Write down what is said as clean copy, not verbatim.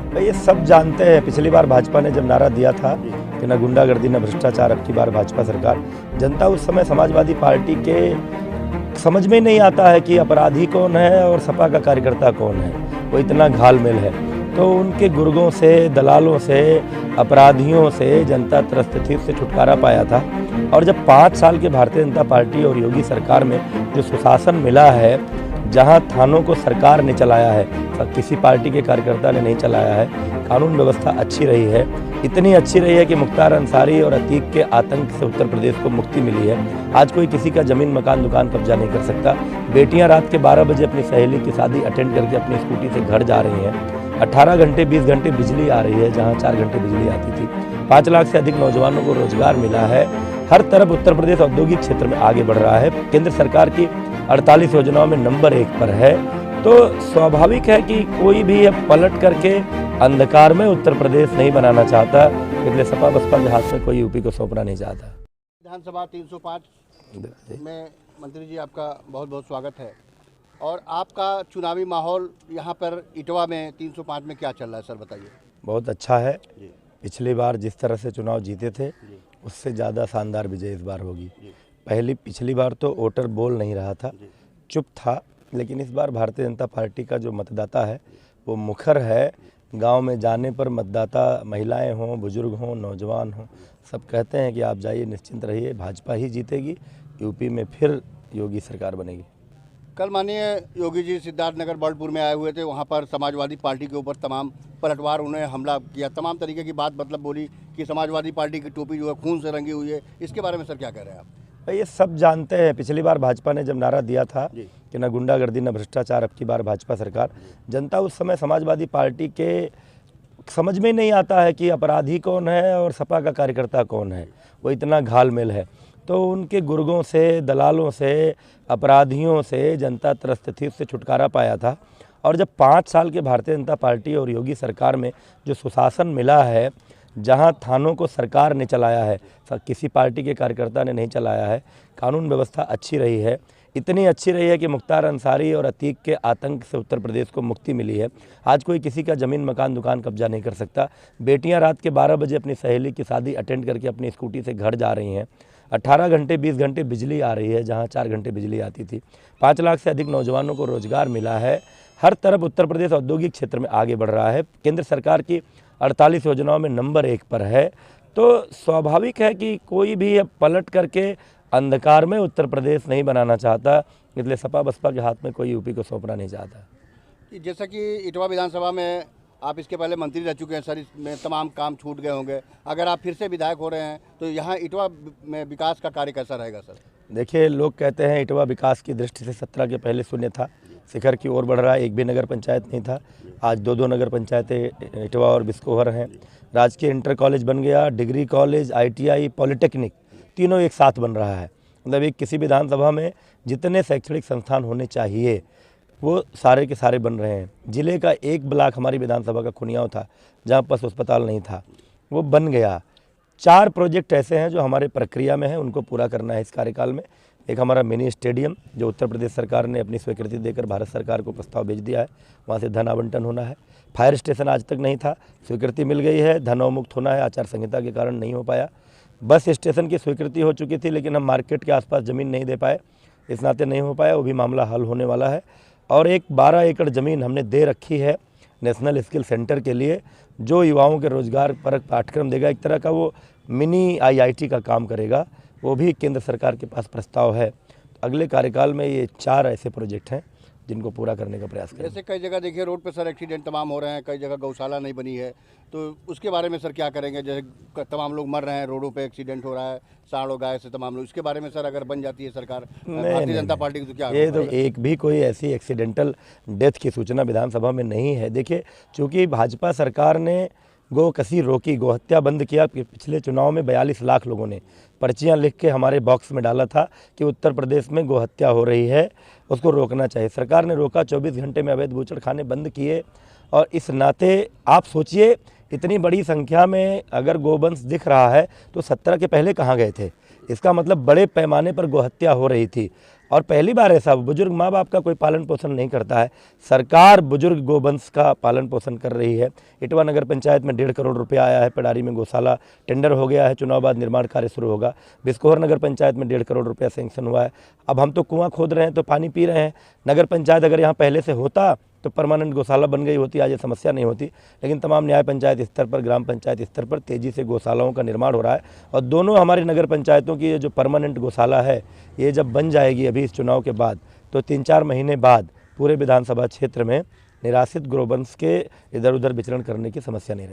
भाई ये सब जानते हैं। पिछली बार भाजपा ने जब नारा दिया था कि न गुंडागर्दी न भ्रष्टाचार, अब की बार भाजपा सरकार, जनता उस समय समाजवादी पार्टी के समझ में नहीं आता है कि अपराधी कौन है और सपा का कार्यकर्ता कौन है। वो इतना घालमेल है, तो उनके गुर्गों से, दलालों से, अपराधियों से जनता त्रस्त थी, उससे छुटकारा पाया था। और जब 5 साल के भारतीय जनता पार्टी और योगी सरकार में जो सुशासन मिला है, जहां थानों को सरकार ने चलाया है, किसी पार्टी के कार्यकर्ता ने नहीं चलाया है, कानून व्यवस्था अच्छी रही है, इतनी अच्छी रही है कि मुख्तार अंसारी और अतीक के आतंक से उत्तर प्रदेश को मुक्ति मिली है। आज कोई किसी का ज़मीन, मकान, दुकान कब्जा नहीं कर सकता। बेटियां रात के 12 बजे अपनी सहेली की शादी अटेंड करके अपनी स्कूटी से घर जा रही हैं। 18 घंटे 20 घंटे बिजली आ रही है, जहाँ 4 घंटे बिजली आती थी। 5 लाख से अधिक नौजवानों को रोजगार मिला है। हर तरफ उत्तर प्रदेश औद्योगिक क्षेत्र में आगे बढ़ रहा है। केंद्र सरकार की 48 योजनाओं में नंबर 1 पर है। तो स्वाभाविक है कि कोई भी अब पलट करके अंधकार में उत्तर प्रदेश नहीं बनाना चाहता, इसलिए सपा बसपा के हाथ में कोई यूपी को सौंपना नहीं चाहता। विधानसभा 305 में मंत्री जी आपका बहुत बहुत स्वागत है। और आपका चुनावी माहौल यहाँ पर इटवा में 305 में क्या चल रहा है सर, बताइए। बहुत अच्छा है। पिछली बार जिस तरह से चुनाव जीते थे, उससे ज़्यादा शानदार विजय इस बार होगी। पिछली बार तो वोटर बोल नहीं रहा था, चुप था, लेकिन इस बार भारतीय जनता पार्टी का जो मतदाता है वो मुखर है। गांव में जाने पर मतदाता, महिलाएं हों, बुजुर्ग हों, नौजवान हों, सब कहते हैं कि आप जाइए, निश्चिंत रहिए, भाजपा ही जीतेगी, यूपी में फिर योगी सरकार बनेगी। कल माननीय योगी जी सिद्धार्थनगर बर्डपुर में आए हुए थे, वहाँ पर समाजवादी पार्टी के ऊपर तमाम पलटवार उन्होंने हमला किया, तमाम तरीके की बात मतलब बोली कि समाजवादी पार्टी की टोपी जो है खून से रंगी हुई है। इसके बारे में सर क्या कह रहे हैं आप? भाई ये सब जानते हैं। पिछली बार भाजपा ने जब नारा दिया था कि न गुंडागर्दी न भ्रष्टाचार, अब की बार भाजपा सरकार, जनता उस समय समाजवादी पार्टी के समझ में नहीं आता है कि अपराधी कौन है और सपा का कार्यकर्ता कौन है। वो इतना घालमेल है, तो उनके गुर्गों से, दलालों से, अपराधियों से जनता त्रस्त थी, उससे छुटकारा पाया था। और जब 5 साल के भारतीय जनता पार्टी और योगी सरकार में जो सुशासन मिला है, जहां थानों को सरकार ने चलाया है, किसी पार्टी के कार्यकर्ता ने नहीं चलाया है, कानून व्यवस्था अच्छी रही है, इतनी अच्छी रही है कि मुख्तार अंसारी और अतीक के आतंक से उत्तर प्रदेश को मुक्ति मिली है। आज कोई किसी का ज़मीन, मकान, दुकान कब्जा नहीं कर सकता। बेटियां रात के 12 बजे अपनी सहेली की शादी अटेंड करके अपनी स्कूटी से घर जा रही हैं। 18 घंटे 20 घंटे बिजली आ रही है, जहाँ 4 घंटे बिजली आती थी। 5 लाख से अधिक नौजवानों को रोजगार मिला है। हर तरफ उत्तर प्रदेश औद्योगिक क्षेत्र में आगे बढ़ रहा है। केंद्र सरकार की 48 योजनाओं में नंबर 1 पर है। तो स्वाभाविक है कि कोई भी अब पलट करके अंधकार में उत्तर प्रदेश नहीं बनाना चाहता, इसलिए सपा बसपा के हाथ में कोई यूपी को सौंपना नहीं चाहता। जैसा कि इटवा विधानसभा में आप इसके पहले मंत्री रह चुके हैं सर, इसमें तमाम काम छूट गए होंगे। अगर आप फिर से विधायक हो रहे हैं तो यहाँ इटवा में विकास का कार्य कैसा रहेगा सर? देखिए, लोग कहते हैं इटवा विकास की दृष्टि से 17 के पहले शून्य था, शिखर की ओर बढ़ रहा है। एक भी नगर पंचायत नहीं था, आज 2-2 नगर पंचायतें इटवा और बिस्कोहर हैं। राजकीय इंटर कॉलेज बन गया, डिग्री कॉलेज, ITI, पॉलिटेक्निक, तीनों एक साथ बन रहा है। मतलब एक किसी विधानसभा में जितने शैक्षणिक संस्थान होने चाहिए वो सारे के सारे बन रहे हैं। ज़िले का एक ब्लॉक हमारी विधानसभा का खुनियाव था, जहाँ पशु अस्पताल नहीं था, वो बन गया। 4 प्रोजेक्ट ऐसे हैं जो हमारे प्रक्रिया में हैं, उनको पूरा करना है इस कार्यकाल में। एक हमारा मिनी स्टेडियम, जो उत्तर प्रदेश सरकार ने अपनी स्वीकृति देकर भारत सरकार को प्रस्ताव भेज दिया है, वहाँ से धन आवंटन होना है। फायर स्टेशन आज तक नहीं था, स्वीकृति मिल गई है, धन अवमुक्त होना है, आचार संहिता के कारण नहीं हो पाया। बस स्टेशन की स्वीकृति हो चुकी थी, लेकिन हम मार्केट के आसपास ज़मीन नहीं दे पाए, इस नाते नहीं हो पाया, वो भी मामला हल होने वाला है। और एक 12 एकड़ ज़मीन हमने दे रखी है नेशनल स्किल सेंटर के लिए, जो युवाओं के रोजगार परक पाठ्यक्रम देगा, एक तरह का वो मिनी IIT का काम करेगा। वो भी केंद्र सरकार के पास प्रस्ताव है। अगले कार्यकाल में ये 4 ऐसे प्रोजेक्ट हैं जिनको पूरा करने का प्रयास करें। जैसे कई जगह देखिए रोड पे सर एक्सीडेंट तमाम हो रहे हैं, कई जगह गौशाला नहीं बनी है, तो उसके बारे में सर क्या करेंगे? जैसे तमाम लोग मर रहे हैं, रोडों पे एक्सीडेंट हो रहा है, सांड और गाय से तमाम लोग, इसके बारे में सर अगर बन जाती है सरकार भारतीय जनता पार्टी की तो क्या? ये तो एक भी कोई ऐसी एक्सीडेंटल डेथ की सूचना विधानसभा में नहीं है। देखिए, चूँकि भाजपा सरकार ने गोकशी रोकी, गोहत्या बंद किया। पिछले चुनाव में 42 लाख लोगों ने पर्चियां लिख के हमारे बॉक्स में डाला था कि उत्तर प्रदेश में गोहत्या हो रही है, उसको रोकना चाहिए। सरकार ने रोका, 24 घंटे में अवैध बूचड़खाने बंद किए। और इस नाते आप सोचिए, इतनी बड़ी संख्या में अगर गोवंश दिख रहा है तो 17 के पहले कहाँ गए थे? इसका मतलब बड़े पैमाने पर गोहत्या हो रही थी। और पहली बार ऐसा बुजुर्ग माँ बाप का कोई पालन पोषण नहीं करता है, सरकार बुजुर्ग गोवंश का पालन पोषण कर रही है। इटवा नगर पंचायत में 1.5 करोड़ रुपया आया है, पिडारी में गौशाला टेंडर हो गया है, चुनाव बाद निर्माण कार्य शुरू होगा। बिस्कोहर नगर पंचायत में 1.5 करोड़ रुपया सैंक्शन हुआ है। अब हम तो कुआं खोद रहे हैं तो पानी पी रहे हैं। नगर पंचायत अगर यहाँ पहले से होता तो परमानेंट गौशाला बन गई होती, आज ये समस्या नहीं होती। लेकिन तमाम न्याय पंचायत स्तर पर, ग्राम पंचायत स्तर पर तेज़ी से गौशालाओं का निर्माण हो रहा है। और दोनों हमारी नगर पंचायतों की ये जो परमानेंट गौशाला है, ये जब बन जाएगी अभी इस चुनाव के बाद, तो 3-4 महीने बाद पूरे विधानसभा क्षेत्र में निराश्रित गोवंश के इधर उधर विचरण करने की समस्या नहीं रहेगी।